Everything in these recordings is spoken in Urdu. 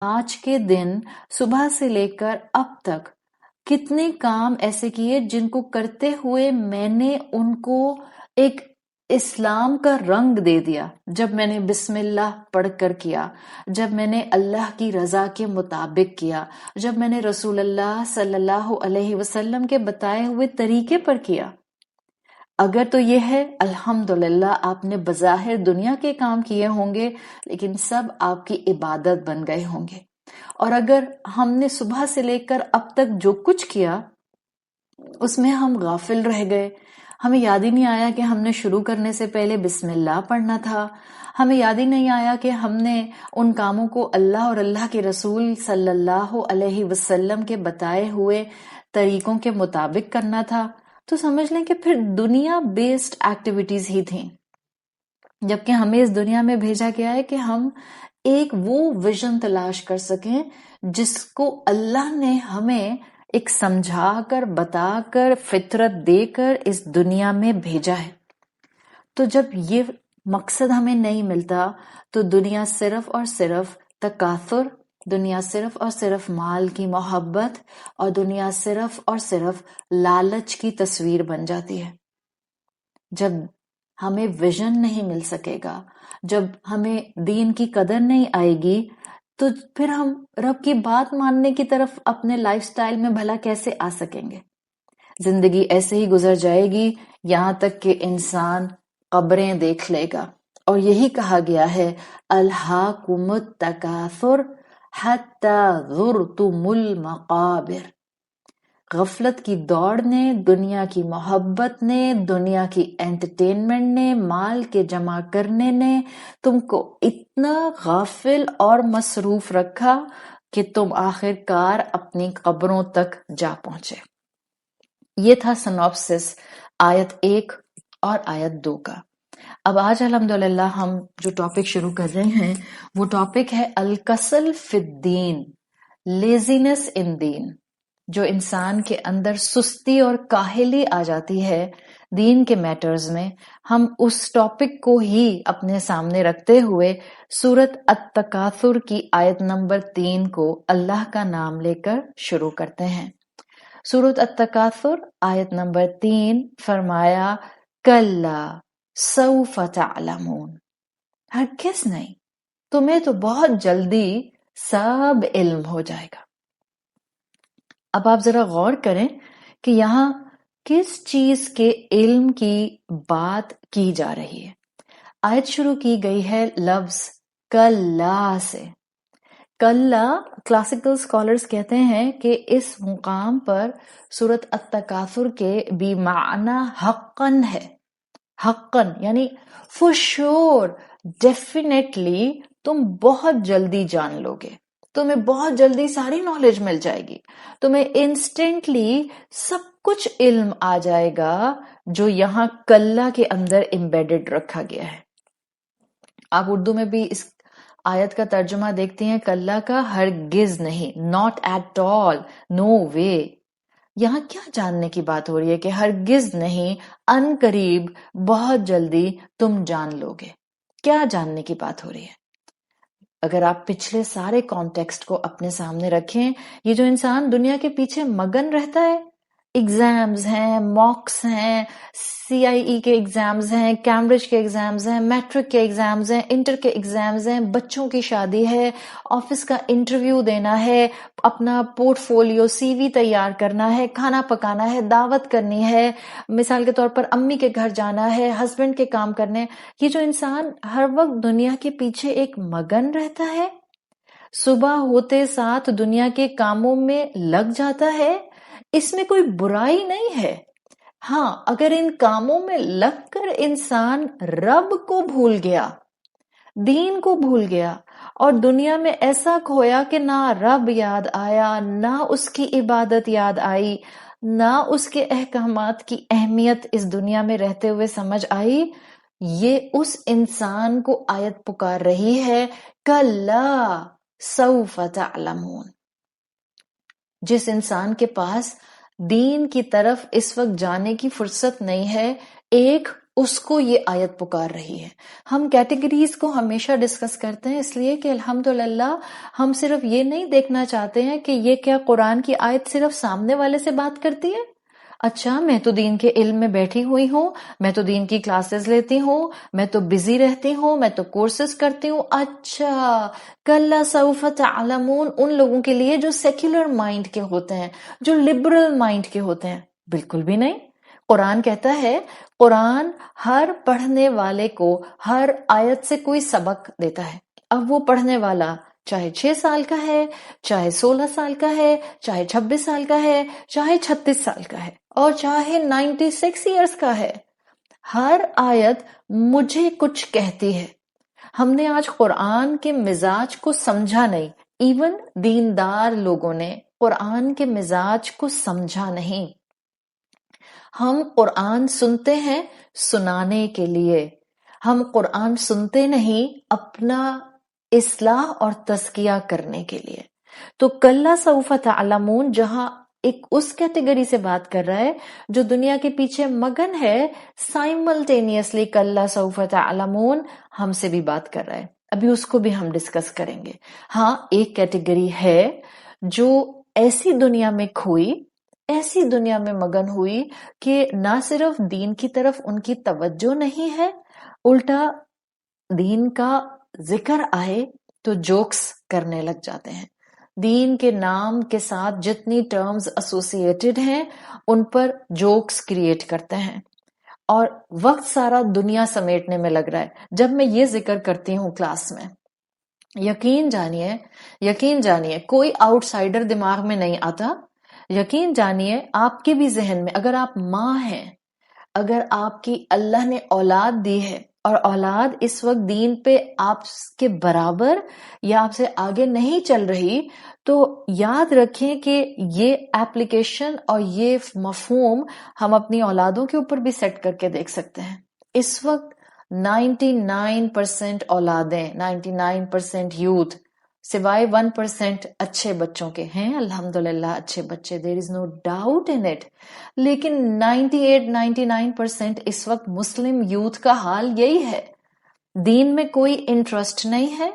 آج کے دن صبح سے لے کر اب تک کتنے کام ایسے کیے جن کو کرتے ہوئے میں نے ان کو ایک اسلام کا رنگ دے دیا. جب میں نے بسم اللہ پڑھ کر کیا، جب میں نے اللہ کی رضا کے مطابق کیا، جب میں نے رسول اللہ صلی اللہ علیہ وسلم کے بتائے ہوئے طریقے پر کیا. اگر تو یہ ہے الحمدللہ آپ نے بظاہر دنیا کے کام کیے ہوں گے لیکن سب آپ کی عبادت بن گئے ہوں گے. اور اگر ہم نے صبح سے لے کر اب تک جو کچھ کیا اس میں ہم غافل رہ گئے، ہمیں یاد ہی نہیں آیا کہ ہم نے شروع کرنے سے پہلے بسم اللہ پڑھنا تھا، ہمیں یاد ہی نہیں آیا کہ ہم نے ان کاموں کو اللہ اور اللہ کے رسول صلی اللہ علیہ وسلم کے بتائے ہوئے طریقوں کے مطابق کرنا تھا، تو سمجھ لیں کہ پھر دنیا بیسڈ ایکٹیویٹیز ہی تھیں. جبکہ ہمیں اس دنیا میں بھیجا گیا ہے کہ ہم ایک وہ ویژن تلاش کر سکیں جس کو اللہ نے ہمیں ایک سمجھا کر بتا کر فطرت دے کر اس دنیا میں بھیجا ہے. تو جب یہ مقصد ہمیں نہیں ملتا تو دنیا صرف اور صرف تکاثر، دنیا صرف اور صرف مال کی محبت اور دنیا صرف اور صرف لالچ کی تصویر بن جاتی ہے. جب ہمیں ویژن نہیں مل سکے گا، جب ہمیں دین کی قدر نہیں آئے گی تو پھر ہم رب کی بات ماننے کی طرف اپنے لائف سٹائل میں بھلا کیسے آ سکیں گے؟ زندگی ایسے ہی گزر جائے گی یہاں تک کہ انسان قبریں دیکھ لے گا. اور یہی کہا گیا ہے الہاکم التکاثر حتی زرتم المقابر. غفلت کی دوڑ نے، دنیا کی محبت نے، دنیا کی انٹرٹینمنٹ نے، مال کے جمع کرنے نے تم کو اتنا غافل اور مصروف رکھا کہ تم آخر کار اپنی قبروں تک جا پہنچے. یہ تھا سنوپسس آیت 1 اور آیت 2 کا. اب آج الحمدللہ ہم جو ٹاپک شروع کر رہے ہیں وہ ٹاپک ہے الکسل فی الدین، لیزینس ان دین. جو انسان کے اندر سستی اور کاہلی آ جاتی ہے دین کے میٹرز میں، ہم اس ٹاپک کو ہی اپنے سامنے رکھتے ہوئے سورۃ التکاثر کی آیت نمبر 3 کو اللہ کا نام لے کر شروع کرتے ہیں. سورۃ التکاثر آیت نمبر 3 فرمایا کلا سوف تعلمون، ہرگز نہیں، تمہیں تو بہت جلدی سب علم ہو جائے گا. اب آپ ذرا غور کریں کہ یہاں کس چیز کے علم کی بات کی جا رہی ہے. آیت شروع کی گئی ہے لفظ کلا سے. کلا کلاسیکل اسکالرز کہتے ہیں کہ اس مقام پر سورۃ التکاثر کے بھی معنی حقاً ہے. حقاً یعنی فور شور، ڈیفینیٹلی تم بہت جلدی جان لو گے، تمہیں بہت جلدی ساری نالج مل جائے گی، تمہیں انسٹنٹلی سب کچھ علم آ جائے گا جو یہاں کلا کے اندر امبیڈڈ رکھا گیا ہے. آپ اردو میں بھی اس آیت کا ترجمہ دیکھتے ہیں کلا کا ہرگز نہیں، ناٹ ایٹ آل، نو وے. یہاں کیا جاننے کی بات ہو رہی ہے کہ ہرگز نہیں، ان قریب، بہت جلدی تم جان لو گے. کیا جاننے کی بات ہو رہی ہے؟ اگر آپ پچھلے سارے کانٹیکسٹ کو اپنے سامنے رکھیں، یہ جو انسان دنیا کے پیچھے مگن رہتا ہے، ایگزامز ہیں، موکس ہیں، سی آئی ای کے ایگزامز ہیں، کیمبرج کے ایگزامز ہیں، میٹرک کے ایگزامز ہیں، انٹر کے ایگزامز ہیں، بچوں کی شادی ہے، آفس کا انٹرویو دینا ہے، اپنا پورٹ فولیو سی وی تیار کرنا ہے، کھانا پکانا ہے، دعوت کرنی ہے، مثال کے طور پر امی کے گھر جانا ہے، ہسبینڈ کے کام کرنے. یہ جو انسان ہر وقت دنیا کے پیچھے ایک مگن رہتا ہے، صبح ہوتے ساتھ دنیا کے کاموں میں لگ جاتا ہے، اس میں کوئی برائی نہیں ہے. ہاں، اگر ان کاموں میں لگ کر انسان رب کو بھول گیا، دین کو بھول گیا اور دنیا میں ایسا کھویا کہ نہ رب یاد آیا، نہ اس کی عبادت یاد آئی، نہ اس کے احکامات کی اہمیت اس دنیا میں رہتے ہوئے سمجھ آئی، یہ اس انسان کو آیت پکار رہی ہے کلا سوف تعلمون. جس انسان کے پاس دین کی طرف اس وقت جانے کی فرصت نہیں ہے، ایک اس کو یہ آیت پکار رہی ہے. ہم کیٹیگریز کو ہمیشہ ڈسکس کرتے ہیں اس لیے کہ الحمدللہ ہم صرف یہ نہیں دیکھنا چاہتے ہیں کہ یہ کیا قرآن کی آیت صرف سامنے والے سے بات کرتی ہے. اچھا میں تو دین کے علم میں بیٹھی ہوئی ہوں، میں تو دین کی کلاسز لیتی ہوں، میں تو بزی رہتی ہوں، میں تو کورسز کرتی ہوں. اچھا کلا سوف تعلمون ان لوگوں کے لیے جو سیکولر مائنڈ کے ہوتے ہیں، جو لبرل مائنڈ کے ہوتے ہیں. بالکل بھی نہیں. قرآن کہتا ہے، قرآن ہر پڑھنے والے کو ہر آیت سے کوئی سبق دیتا ہے. اب وہ پڑھنے والا چاہے 6 سال کا ہے، چاہے 16 سال کا ہے، چاہے 26 سال کا ہے، چاہے 36 سال کا ہے، اور چاہے 96 ایئرس کا ہے، ہر آیت مجھے کچھ کہتی ہے. ہم نے آج قرآن کے مزاج کو سمجھا نہیں. ایون دیندار لوگوں نے قرآن کے مزاج کو سمجھا نہیں. ہم قرآن سنتے ہیں سنانے کے لیے، ہم قرآن سنتے نہیں اپنا اصلاح اور تزکیہ کرنے کے لیے. تو کلا سوف تعلمون جہاں ایک اس کیٹیگری سے بات کر رہا ہے جو دنیا کے پیچھے مگن ہے، سائملٹینیسلی کلا سوف تعلمون ہم سے بھی بات کر رہا ہے. ابھی اس کو بھی ہم ڈسکس کریں گے. ہاں ایک کیٹیگری ہے جو ایسی دنیا میں کھوئی، ایسی دنیا میں مگن ہوئی کہ نہ صرف دین کی طرف ان کی توجہ نہیں ہے، الٹا دین کا ذکر آئے تو جوکس کرنے لگ جاتے ہیں. دین کے نام کے ساتھ جتنی ٹرمز ایسوسیٹڈ ہیں ان پر جوکس کریٹ کرتے ہیں، اور وقت سارا دنیا سمیٹنے میں لگ رہا ہے. جب میں یہ ذکر کرتی ہوں کلاس میں، یقین جانیے کوئی آؤٹ سائڈر دماغ میں نہیں آتا. یقین جانیے آپ کے بھی ذہن میں، اگر آپ ماں ہیں، اگر آپ کی اللہ نے اولاد دی ہے اور اولاد اس وقت دین پہ آپ کے برابر یا آپ سے آگے نہیں چل رہی، تو یاد رکھیں کہ یہ ایپلیکیشن اور یہ مفہوم ہم اپنی اولادوں کے اوپر بھی سیٹ کر کے دیکھ سکتے ہیں. اس وقت 99% اولادیں، 99% یوتھ، سوائے 1% اچھے بچوں کے ہیں. الحمدللہ اچھے بچے، دیر از نو ڈاؤٹ ان اٹ. لیکن 98-99% اس وقت مسلم یوتھ کا حال یہی ہے. دین میں کوئی انٹرسٹ نہیں ہے،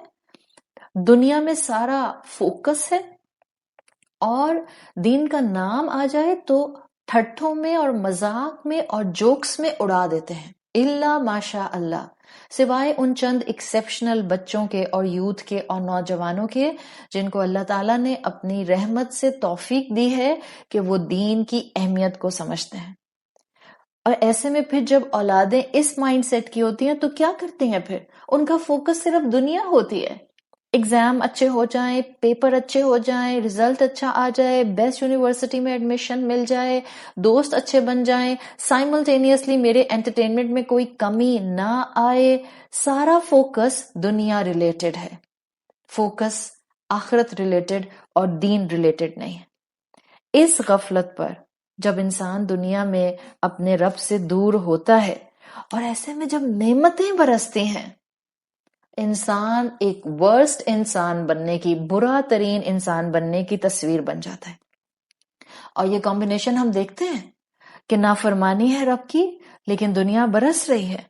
دنیا میں سارا فوکس ہے، اور دین کا نام آ جائے تو ٹھٹھوں میں اور مذاق میں اور جوکس میں اڑا دیتے ہیں. الا ماشاء اللہ، سوائے ان چند ایکسیپشنل بچوں کے اور یوتھ کے اور نوجوانوں کے جن کو اللہ تعالیٰ نے اپنی رحمت سے توفیق دی ہے کہ وہ دین کی اہمیت کو سمجھتے ہیں. اور ایسے میں پھر جب اولادیں اس مائنڈ سیٹ کی ہوتی ہیں تو کیا کرتی ہیں؟ پھر ان کا فوکس صرف دنیا ہوتی ہے. ایگزام اچھے ہو جائیں، پیپر اچھے ہو جائیں، رزلٹ اچھا آ جائے، بیسٹ یونیورسٹی میں ایڈمیشن مل جائے، دوست اچھے بن جائیں، سائملٹینیسلی میرے انٹرٹینمنٹ میں کوئی کمی نہ آئے. سارا فوکس دنیا ریلیٹڈ ہے، فوکس آخرت ریلیٹڈ اور دین ریلیٹڈ نہیں ہے. اس غفلت پر جب انسان دنیا میں اپنے رب سے دور ہوتا ہے، اور ایسے میں جب نعمتیں برستی ہیں، انسان ایک ورسٹ انسان بننے کی، برا ترین انسان بننے کی تصویر بن جاتا ہے. اور یہ کمبینیشن ہم دیکھتے ہیں کہ نافرمانی ہے رب کی لیکن دنیا برس رہی ہے.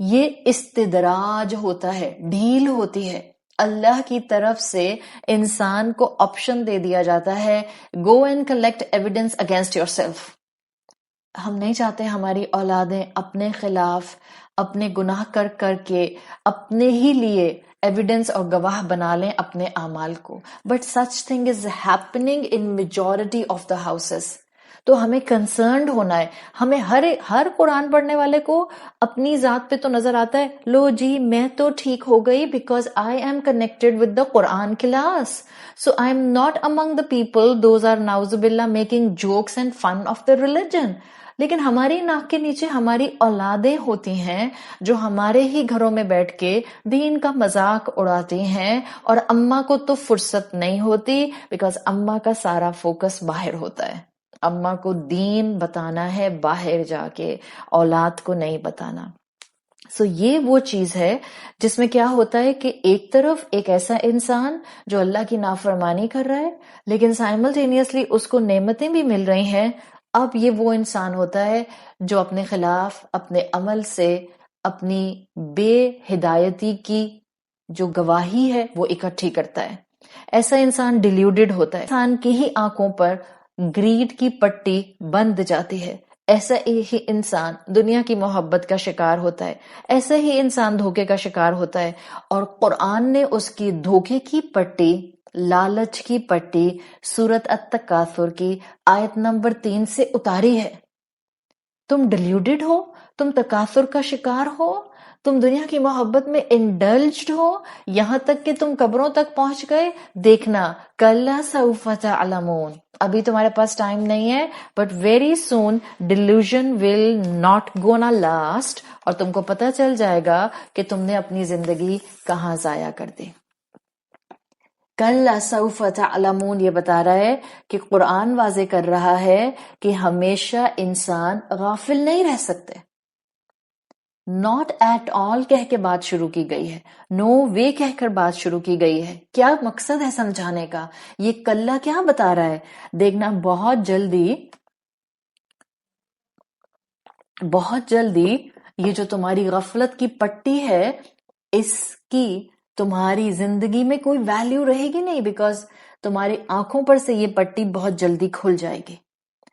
یہ استدراج ہوتا ہے، ڈھیل ہوتی ہے. اللہ کی طرف سے انسان کو آپشن دے دیا جاتا ہے، go and collect evidence against your self. ہم نہیں چاہتے ہماری اولادیں اپنے خلاف اپنے گناہ کر کے اپنے ہی لیے ایویڈنس اور گواہ بنا لیں اپنے اعمال کو. But such thing is happening in majority of the houses. تو ہمیں کنسرنڈ ہونا ہے. ہمیں ہر قرآن پڑھنے والے کو اپنی ذات پہ تو نظر آتا ہے، لو جی میں تو ٹھیک ہو گئی because I am connected with the Quran class, so I am not among the people those are ناؤز باللہ making jokes and fun of the religion. لیکن ہماری ناک کے نیچے ہماری اولادیں ہوتی ہیں جو ہمارے ہی گھروں میں بیٹھ کے دین کا مذاق اڑاتی ہیں، اور اماں کو تو فرصت نہیں ہوتی بیکاز اماں کا سارا فوکس باہر ہوتا ہے. اماں کو دین بتانا ہے باہر جا کے، اولاد کو نہیں بتانا. سو یہ وہ چیز ہے جس میں کیا ہوتا ہے کہ ایک طرف ایک ایسا انسان جو اللہ کی نافرمانی کر رہا ہے لیکن سائملٹینیسلی اس کو نعمتیں بھی مل رہی ہیں، اب یہ وہ انسان ہوتا ہے جو اپنے خلاف اپنے عمل سے اپنی بے ہدایتی کی جو گواہی ہے وہ اکٹھی کرتا ہے. ایسا انسان ڈیلیوڈڈ ہوتا ہے. انسان کی ہی آنکھوں پر گریڈ کی پٹی بند جاتی ہے. ایسا ہی انسان دنیا کی محبت کا شکار ہوتا ہے. ایسا ہی انسان دھوکے کا شکار ہوتا ہے. اور قرآن نے اس کی دھوکے کی پٹی، لالچ کی پٹی سورت التکاثر کی آیت نمبر 3 سے اتاری ہے. تم ڈیلیوڈڈ ہو، تم تکاثر کا شکار ہو، تم دنیا کی محبت میں انڈلجڈ ہو، یہاں تک کہ تم قبروں تک پہنچ گئے. دیکھنا کلا سوف تعلمون، ابھی تمہارے پاس ٹائم نہیں ہے، but very soon delusion will not gonna last, اور تم کو پتہ چل جائے گا کہ تم نے اپنی زندگی کہاں ضائع کر دی. کلا سوف تعلمون یہ بتا رہا ہے کہ قرآن واضح کر رہا ہے کہ ہمیشہ انسان غافل نہیں رہ سکتے. ناٹ ایٹ آل کہہ کے بات شروع کی گئی ہے، نو وے کہہ کر بات شروع کی گئی ہے. کیا مقصد ہے سمجھانے کا؟ یہ کلا کیا بتا رہا ہے؟ دیکھنا بہت جلدی یہ جو تمہاری غفلت کی پٹی ہے، اس کی تمہاری زندگی میں کوئی ویلیو رہے گی نہیں، بیکاز تمہاری آنکھوں پر سے یہ پٹی بہت جلدی کھل جائے گی.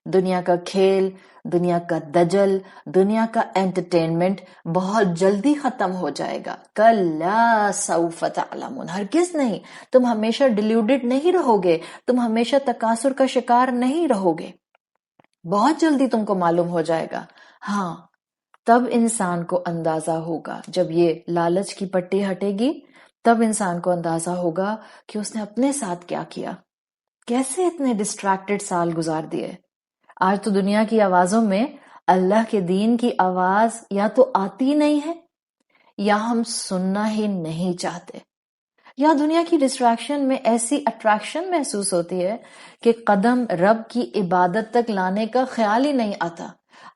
دنیا کا کھیل، دنیا کا دجل، دنیا کا انٹرٹینمنٹ بہت جلدی ختم ہو جائے گا. کلا سوف تعلمون، ہرگز نہیں. تم ہمیشہ ڈیلیوڈڈ نہیں رہو گے، تم ہمیشہ تکاثر کا شکار نہیں رہو گے. بہت جلدی تم کو معلوم ہو جائے گا. ہاں، تب انسان کو اندازہ ہوگا، جب یہ لالچ کی پٹی ہٹے گی تب انسان کو اندازہ ہوگا کہ اس نے اپنے ساتھ کیا کیا، کیسے اتنے ڈسٹریکٹڈ سال گزار دیے. آج تو دنیا کی آوازوں میں اللہ کے دین کی آواز یا تو آتی نہیں ہے، یا ہم سننا ہی نہیں چاہتے، یا دنیا کی ڈسٹریکشن میں ایسی اٹریکشن محسوس ہوتی ہے کہ قدم رب کی عبادت تک لانے کا خیال ہی نہیں آتا.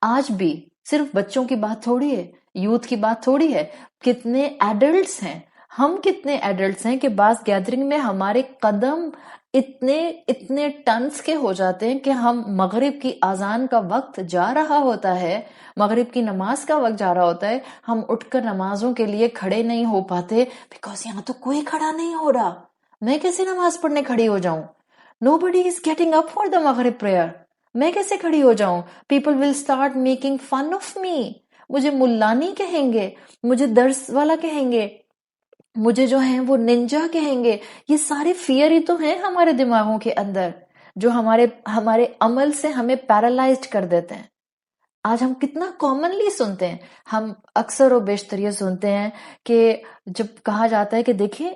آج بھی صرف بچوں کی بات تھوڑی ہے، یوتھ کی بات تھوڑی ہے. کتنے ایڈلٹس ہیں، ہم کتنے ایڈلٹس ہیں کہ بعض گیدرنگ میں ہمارے قدم اتنے ٹنس کے ہو جاتے ہیں کہ ہم مغرب کی اذان کا وقت جا رہا ہوتا ہے، مغرب کی نماز کا وقت جا رہا ہوتا ہے، ہم اٹھ کر نمازوں کے لیے کھڑے نہیں ہو پاتے، بیکاز یہاں تو کوئی کھڑا نہیں ہو رہا. میں کیسے نماز پڑھنے کھڑی ہو جاؤں؟ Nobody is getting up for the Maghrib prayer. میں کیسے کھڑی ہو جاؤں؟ People will start making fun of me. مجھے ملانی کہیں گے، مجھے درس والا کہیں گے، مجھے جو ہیں وہ ننجا کہیں گے. یہ سارے فیئر ہی تو ہیں ہمارے دماغوں کے اندر، جو ہمارے عمل سے ہمیں پیرالائزڈ کر دیتے ہیں. آج ہم کتنا کامنلی سنتے ہیں، ہم اکثر و بیشتر یہ سنتے ہیں کہ جب کہا جاتا ہے کہ دیکھیں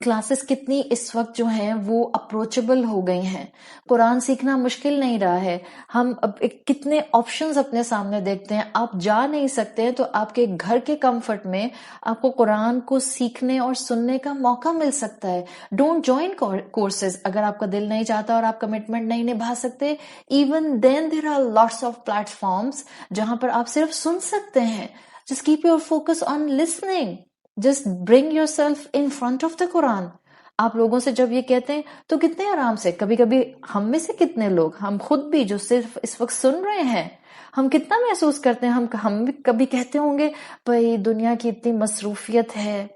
کلاسز کتنی اس وقت جو ہیں وہ اپروچبل ہو گئی ہیں، قرآن سیکھنا مشکل نہیں رہا ہے. ہم اب کتنے آپشنز اپنے سامنے دیکھتے ہیں، آپ جا نہیں سکتے ہیں تو آپ کے گھر کے کمفرٹ میں آپ کو قرآن کو سیکھنے اور سننے کا موقع مل سکتا ہے. ڈونٹ جوائن کورسز اگر آپ کا دل نہیں چاہتا اور آپ کمٹمنٹ نہیں نبھا سکتے. Even then there are lots of platforms جہاں پر آپ صرف سن سکتے ہیں. Just keep your focus on listening. Just bring yourself in front of the Quran. آپ لوگوں سے جب یہ کہتے ہیں تو کتنے آرام سے، کبھی کبھی ہم میں سے کتنے لوگ، ہم خود بھی جو صرف اس وقت سن رہے ہیں، ہم کتنا محسوس کرتے ہیں، ہم بھی کبھی کہتے ہوں گے بھائی دنیا کی اتنی مصروفیت ہے.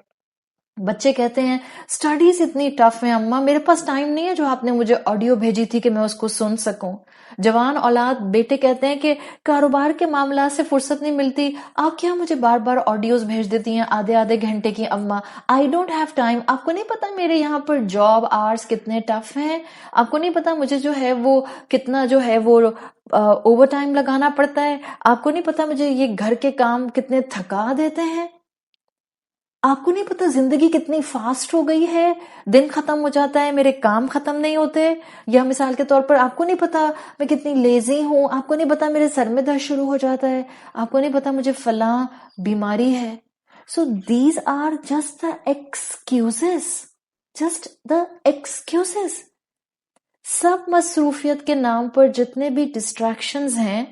بچے کہتے ہیں سٹڈیز اتنی ٹف ہیں اماں، میرے پاس ٹائم نہیں ہے جو آپ نے مجھے آڈیو بھیجی تھی کہ میں اس کو سن سکوں. جوان اولاد بیٹے کہتے ہیں کہ کاروبار کے معاملات سے فرصت نہیں ملتی، آپ کیا مجھے بار بار آڈیوز بھیج دیتی ہیں آدھے گھنٹے کی اماں، آئی ڈونٹ ہیو ٹائم. آپ کو نہیں پتا میرے یہاں پر جاب آورز کتنے ٹف ہیں، آپ کو نہیں پتا مجھے جو ہے وہ کتنا جو ہے وہ اوور ٹائم لگانا پڑتا ہے، آپ کو نہیں پتا مجھے یہ گھر کے کام کتنے تھکا دیتے ہیں، آپ کو نہیں پتا زندگی کتنی فاسٹ ہو گئی ہے، دن ختم ہو جاتا ہے میرے کام ختم نہیں ہوتے. یا مثال کے طور پر آپ کو نہیں پتا میں کتنی لیزی ہوں، آپ کو نہیں پتا میرے سر میں درد شروع ہو جاتا ہے، آپ کو نہیں پتا مجھے فلاں بیماری ہے. So these are just the excuses, just the excuses. سب مصروفیت کے نام پر جتنے بھی ڈسٹریکشنز ہیں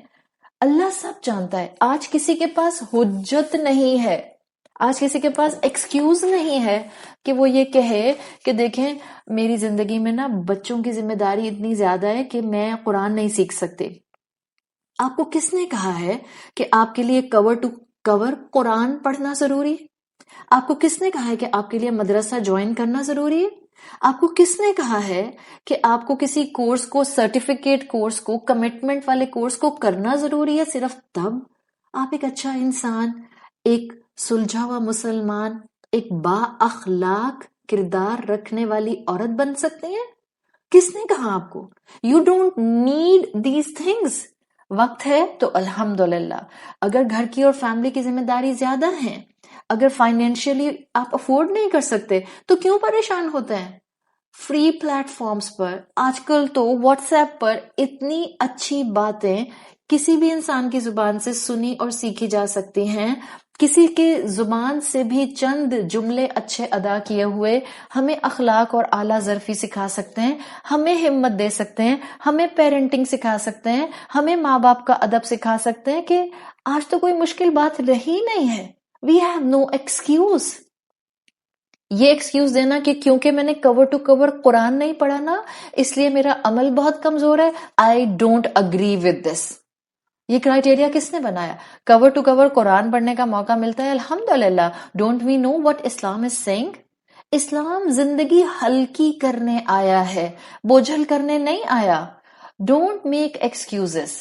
اللہ سب جانتا ہے. آج کسی کے پاس حجت نہیں ہے، آج کسی کے پاس ایکسکیوز نہیں ہے کہ وہ یہ کہے کہ دیکھیں میری زندگی میں نا بچوں کی ذمہ داری اتنی زیادہ ہے کہ میں قرآن نہیں سیکھ سکتی. آپ کو کس نے کہا ہے کہ آپ کے لیے کور ٹو کور قرآن پڑھنا ضروری ہے؟ آپ کو کس نے کہا ہے کہ آپ کے لیے مدرسہ جوائن کرنا ضروری ہے؟ آپ کو کس نے کہا ہے کہ آپ کو کسی کورس کو، سرٹیفکیٹ کورس کو، کمٹمنٹ والے کورس کو کرنا ضروری ہے؟ صرف تب آپ ایک اچھا انسان، ایک سلجھا ہوا مسلمان، ایک با اخلاق کردار رکھنے والی عورت بن سکتے ہیں؟ کس نے کہا آپ کو؟ You don't need these things. وقت ہے تو الحمدللہ. اگر گھر کی اور فیملی کی ذمہ داری زیادہ ہیں، اگر فائنینشلی آپ افورڈ نہیں کر سکتے تو کیوں پریشان ہوتے ہیں؟ فری پلیٹ فارمز پر آج کل تو واٹس ایپ پر اتنی اچھی باتیں کسی بھی انسان کی زبان سے سنی اور سیکھی جا سکتی ہیں. کسی کے زبان سے بھی چند جملے اچھے ادا کیے ہوئے ہمیں اخلاق اور اعلیٰ ظرفی سکھا سکتے ہیں، ہمیں ہمت دے سکتے ہیں، ہمیں پیرنٹنگ سکھا سکتے ہیں، ہمیں ماں باپ کا ادب سکھا سکتے ہیں کہ آج تو کوئی مشکل بات رہی نہیں ہے. We have no excuse. یہ ایکسکیوز دینا کہ کیونکہ میں نے کور ٹو کور قرآن نہیں پڑھا نا اس لیے میرا عمل بہت کمزور ہے، I don't agree with this. یہ کرائٹیریا کس نے بنایا؟ کور ٹو کور قرآن پڑھنے کا موقع ملتا ہے الحمدللہ. Don't we know what Islam is saying? اسلام زندگی ہلکی کرنے آیا ہے، بوجھل کرنے نہیں آیا. Don't make excuses.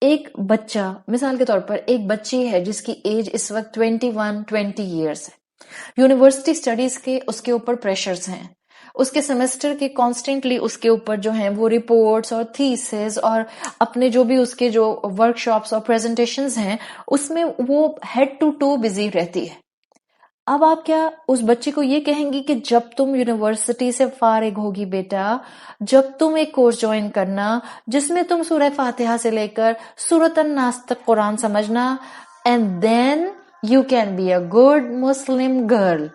ایک بچہ، مثال کے طور پر ایک بچی ہے جس کی ایج اس وقت 20 ایئرس ہے، یونیورسٹی اسٹڈیز کے اس کے اوپر پریشرز ہیں، اس کے سیمسٹر کے کانسٹنٹلی اس کے اوپر جو ہیں وہ رپورٹس اور تھیسز اور اپنے جو بھی اس کے جو ورک شاپس اور پریزنٹیشنز ہیں اس میں وہ ہیڈ ٹو ٹو بزی رہتی ہے. اب آپ کیا اس بچی کو یہ کہیں گی کہ جب تم یونیورسٹی سے فارغ ہوگی بیٹا، جب تم ایک کورس جوائن کرنا جس میں تم سورہ فاتحہ سے لے کر سورۃ الناس تک قرآن سمجھنا، and then you can be a good Muslim girl.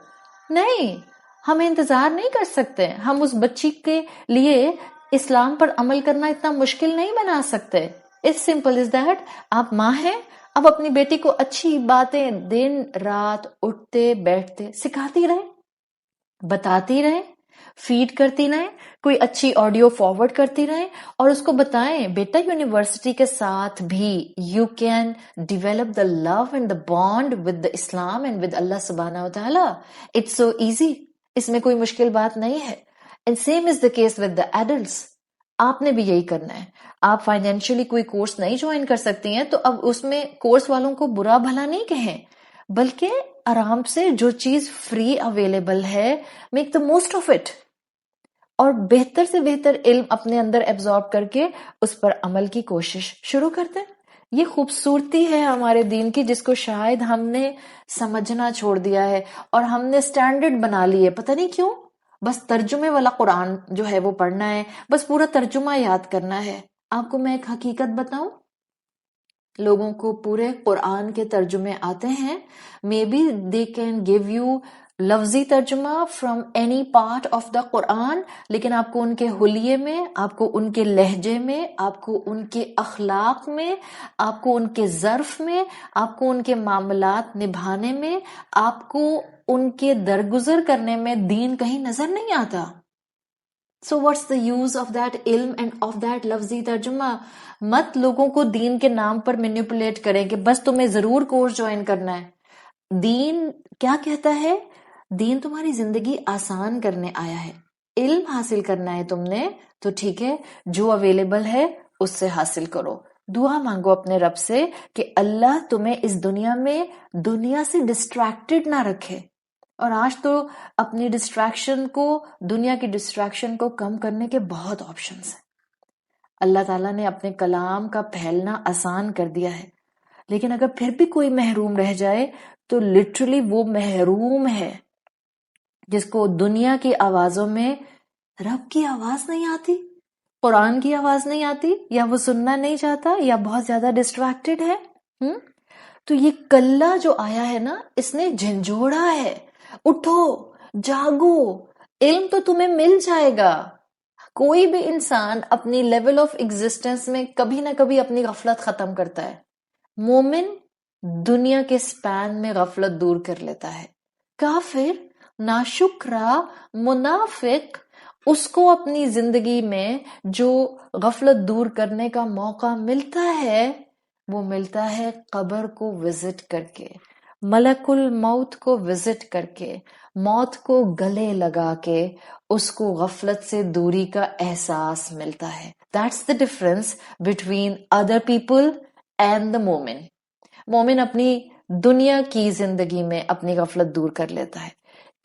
نہیں، ہم انتظار نہیں کر سکتے. ہم اس بچی کے لیے اسلام پر عمل کرنا اتنا مشکل نہیں بنا سکتے. It's simple as that. آپ ماں ہیں، اب اپنی بیٹی کو اچھی باتیں دن رات اٹھتے بیٹھتے سکھاتی رہیں، بتاتی رہیں، فیڈ کرتی رہیں، کوئی اچھی آڈیو فارورڈ کرتی رہیں اور اس کو بتائیں بیٹا یونیورسٹی کے ساتھ بھی you can develop the love and the bond with the Islam and with اللہ سبحانہ و تعالی. It's so easy. اس میں کوئی مشکل بات نہیں ہے. And same is the case with the adults. آپ نے بھی یہی کرنا ہے. آپ فائنینشلی کوئی کورس نہیں جوائن کر سکتی ہیں تو اب اس میں کورس والوں کو برا بھلا نہیں کہیں، بلکہ آرام سے جو چیز فری اویلیبل ہے make the most of it, اور بہتر سے بہتر علم اپنے اندر ایبزارب کر کے اس پر عمل کی کوشش شروع کر دیں. یہ خوبصورتی ہے ہمارے دین کی جس کو شاید ہم نے سمجھنا چھوڑ دیا ہے اور ہم نے سٹینڈرڈ بنا لی ہے. پتہ نہیں کیوں، بس ترجمے والا قرآن جو ہے وہ پڑھنا ہے، بس پورا ترجمہ یاد کرنا ہے. آپ کو میں ایک حقیقت بتاؤں، لوگوں کو پورے قرآن کے ترجمے آتے ہیں. May be they can give you لفظی ترجمہ from any part of the Quran, لیکن آپ کو ان کے حلیے میں، آپ کو ان کے لہجے میں، آپ کو ان کے اخلاق میں، آپ کو ان کے ظرف میں، آپ کو ان کے معاملات نبھانے میں، آپ کو ان کے درگزر کرنے میں دین کہیں نظر نہیں آتا. So what's the use of that علم and of that لفظی ترجمہ؟ مت لوگوں کو دین کے نام پر مینیپولیٹ کریں کہ بس تمہیں ضرور کورس جوائن کرنا ہے. دین کیا کہتا ہے؟ دین تمہاری زندگی آسان کرنے آیا ہے. علم حاصل کرنا ہے تم نے تو ٹھیک ہے، جو اویلیبل ہے اس سے حاصل کرو. دعا مانگو اپنے رب سے کہ اللہ تمہیں اس دنیا میں دنیا سے ڈسٹریکٹڈ نہ رکھے. اور آج تو اپنی ڈسٹریکشن کو، دنیا کی ڈسٹریکشن کو کم کرنے کے بہت آپشنز ہیں. اللہ تعالیٰ نے اپنے کلام کا پھیلنا آسان کر دیا ہے، لیکن اگر پھر بھی کوئی محروم رہ جائے تو لٹرلی وہ محروم ہے جس کو دنیا کی آوازوں میں رب کی آواز نہیں آتی، قرآن کی آواز نہیں آتی، یا وہ سننا نہیں چاہتا، یا بہت زیادہ ڈسٹریکٹڈ ہے. تو یہ کلہ جو آیا ہے نا، اس نے جھنجھوڑا ہے. اٹھو، جاگو، علم تو تمہیں مل جائے گا. کوئی بھی انسان اپنی لیول آف ایگزسٹنس میں کبھی نہ کبھی اپنی غفلت ختم کرتا ہے. مومن دنیا کے سپین میں غفلت دور کر لیتا ہے. کافر، ناشکرا، منافق، اس کو اپنی زندگی میں جو غفلت دور کرنے کا موقع ملتا ہے وہ ملتا ہے قبر کو وزٹ کر کے، ملک الموت کو وزٹ کر کے، موت کو گلے لگا کے اس کو غفلت سے دوری کا احساس ملتا ہے. That's the difference between other people and the مومن. مومن اپنی دنیا کی زندگی میں اپنی غفلت دور کر لیتا ہے.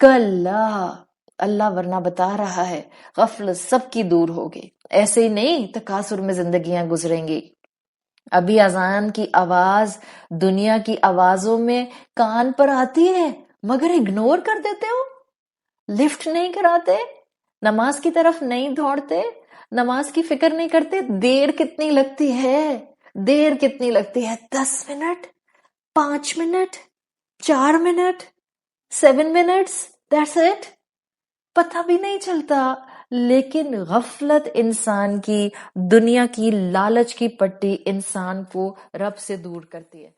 کلا، اللہ ورنہ بتا رہا ہے غفلت سب کی دور ہوگی. ایسے ہی نہیں تکاثر میں زندگیاں گزریں گی. ابھی اذان کی آواز دنیا کی آوازوں میں کان پر آتی ہے مگر اگنور کر دیتے ہو، لفٹ نہیں کراتے، نماز کی طرف نہیں دوڑتے، نماز کی فکر نہیں کرتے. دیر کتنی لگتی ہے، دیر کتنی لگتی ہے، 10 minute, 5 minute, 4 minute, 7 minutes, that's it, پتہ بھی نہیں چلتا. لیکن غفلت انسان کی، دنیا کی لالچ کی پٹی انسان کو رب سے دور کرتی ہے.